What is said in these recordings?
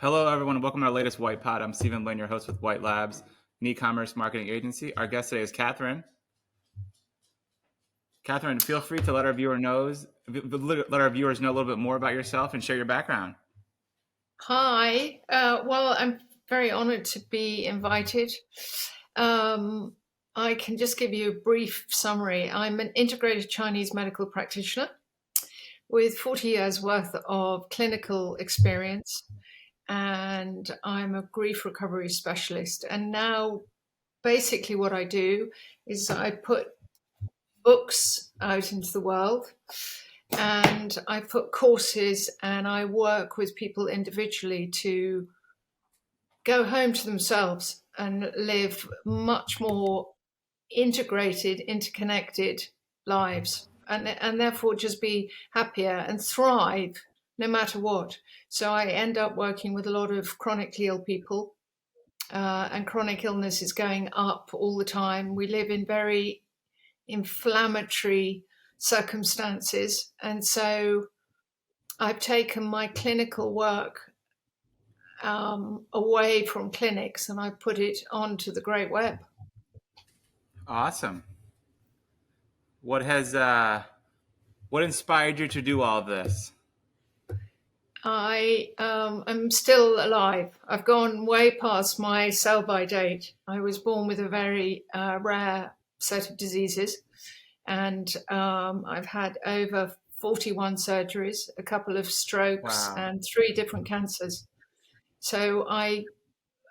Hello, everyone, and welcome to our latest White Pod. I'm Stephen Lane, your host with White Labs, an e-commerce marketing agency. Our guest today is Catherine. Catherine, feel free to let our viewers know a little bit more about yourself and share your background. Hi. Well, I'm very honored to be invited. I can just give you a brief summary. I'm an integrated Chinese medical practitioner with 40 years worth of clinical experience, and I'm a grief recovery specialist. And now, basically, what I do is I put books out into the world, and I put courses, and I work with people individually to go home to themselves and live much more integrated, interconnected lives, and therefore just be happier and thrive no matter what. So I end up working with a lot of chronically ill people, and chronic illness is going up all the time. We live in very inflammatory circumstances, and so I've taken my clinical work away from clinics, and I put it onto the great web. Awesome. What inspired you to do all this? I am still alive. I've gone way past my sell-by date. I was born with a very rare set of diseases, and I've had over 41 surgeries, a couple of strokes, Wow. and 3 different cancers. So I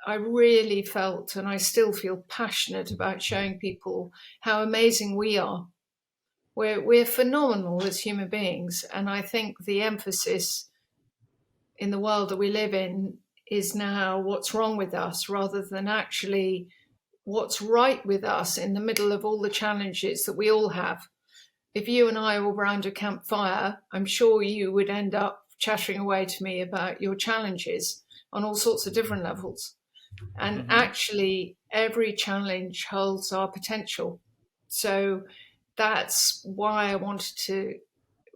really felt, and I still feel passionate about showing people how amazing we are. We're phenomenal as human beings, and I think the emphasis in the world that we live in is now what's wrong with us rather than actually what's right with us in the middle of all the challenges that we all have. If you and I were around a campfire, I'm sure you would end up chattering away to me about your challenges on all sorts of different levels. And Mm-hmm. actually, every challenge holds our potential. So that's why I wanted to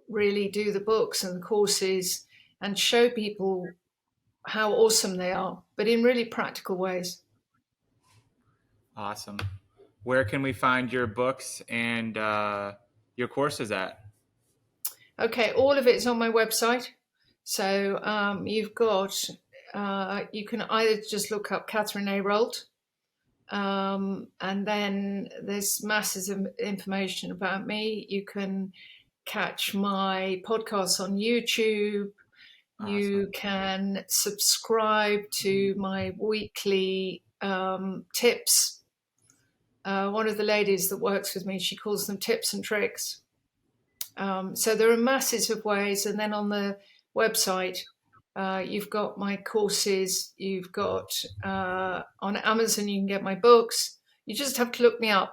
really do the books and the courses and show people how awesome they are, but in really practical ways. Awesome. Where can we find your books and your courses at? Okay, all of it's on my website. So you can either just look up Catherine A Rolt, and then there's masses of information about me. You can catch my podcasts on YouTube. You Awesome. can subscribe to my weekly tips. One of the ladies that works with me, she calls them tips and tricks. So there are masses of ways. And then on the website, you've got my courses. You've got on Amazon, you can get my books. You just have to look me up.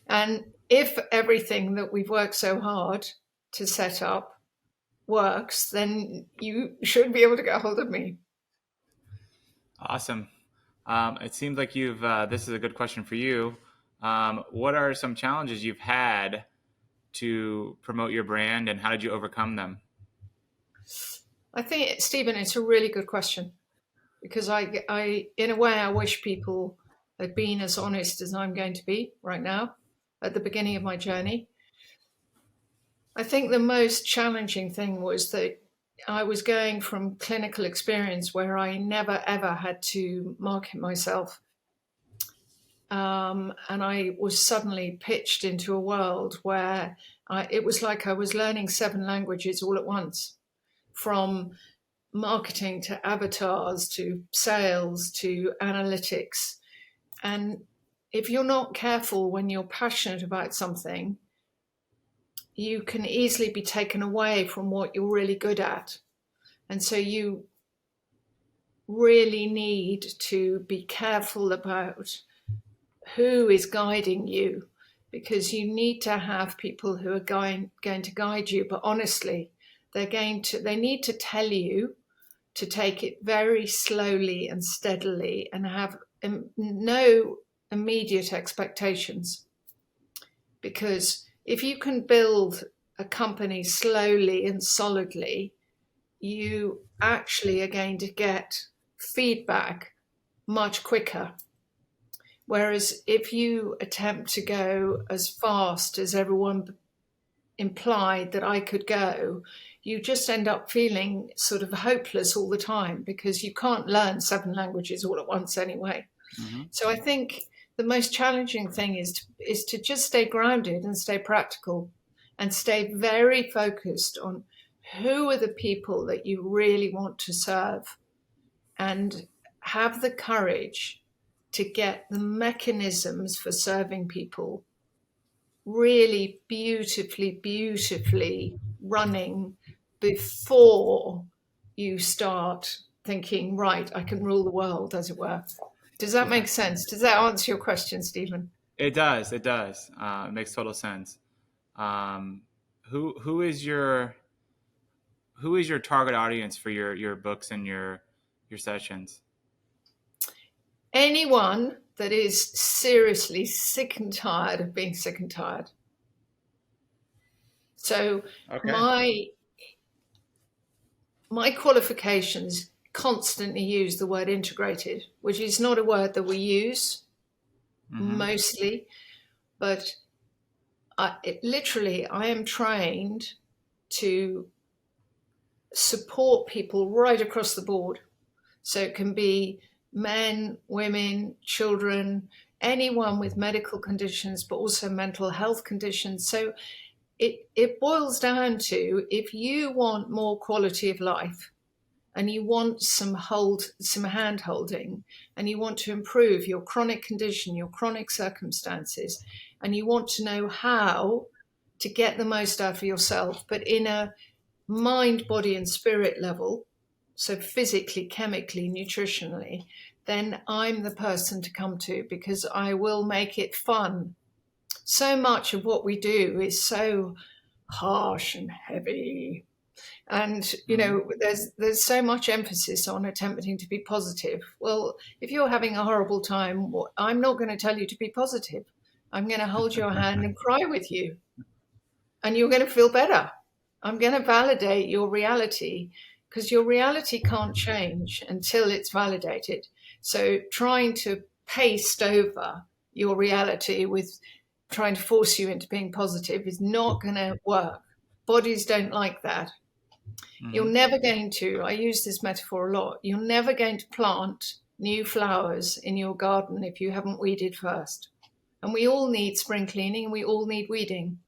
And if everything that we've worked so hard to set up works, then you should be able to get hold of me. Awesome. It seems like this is a good question for you. What are some challenges you've had to promote your brand, and how did you overcome them? I think, Stephen, it's a really good question because in a way, I wish people had been as honest as I'm going to be right now at the beginning of my journey. I think the most challenging thing was that I was going from clinical experience where I never ever had to market myself. And I was suddenly pitched into a world where it was like I was learning 7 languages all at once, from marketing to avatars to sales to analytics. And if you're not careful when you're passionate about something, you can easily be taken away from what you're really good at. And so you really need to be careful about who is guiding you, because you need to have people who are going to guide you, but honestly, they need to tell you to take it very slowly and steadily and have no immediate expectations. Because if you can build a company slowly and solidly, you actually are going to get feedback much quicker. Whereas if you attempt to go as fast as everyone implied that I could go, you just end up feeling sort of hopeless all the time because you can't learn 7 languages all at once anyway. Hmm. So I think the most challenging thing is to just stay grounded and stay practical and stay very focused on who are the people that you really want to serve, and have the courage to get the mechanisms for serving people really beautifully running before you start thinking, right, I can rule the world, as it were. Does that Yeah, make sense? Does that answer your question, Stephen? it does. It does. It makes total sense. Um, who is your target audience for your books and your sessions? Anyone that is seriously sick and tired of being sick and tired. So Okay. my my qualifications constantly use the word integrated, which is not a word that we use Mm-hmm. mostly, but literally, I am trained to support people right across the board. So it can be men, women, children, anyone with medical conditions, but also mental health conditions. So it boils down to, if you want more quality of life, and you want some hand holding, and you want to improve your chronic condition, your chronic circumstances, and you want to know how to get the most out of yourself, but in a mind, body, and spirit level, so physically, chemically, nutritionally, then I'm the person to come to, because I will make it fun. So much of what we do is so harsh and heavy, and Mm-hmm. there's so much emphasis on attempting to be positive. Well, if you're having a horrible time, I'm not going to tell you to be positive. I'm going to hold your hand and cry with you, and you're going to feel better. I'm going to validate your reality, because your reality can't change until it's validated. So trying to paste over your reality with trying to force you into being positive is not going to work. Bodies don't like that. You're Mm-hmm. never going to, I use this metaphor a lot, you're never going to plant new flowers in your garden if you haven't weeded first. And we all need spring cleaning, and we all need weeding.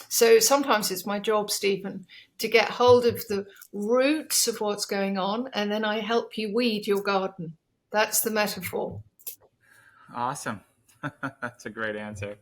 So sometimes it's my job, Stephen, to get hold of the roots of what's going on, and then I help you weed your garden. That's the metaphor. Awesome. That's a great answer.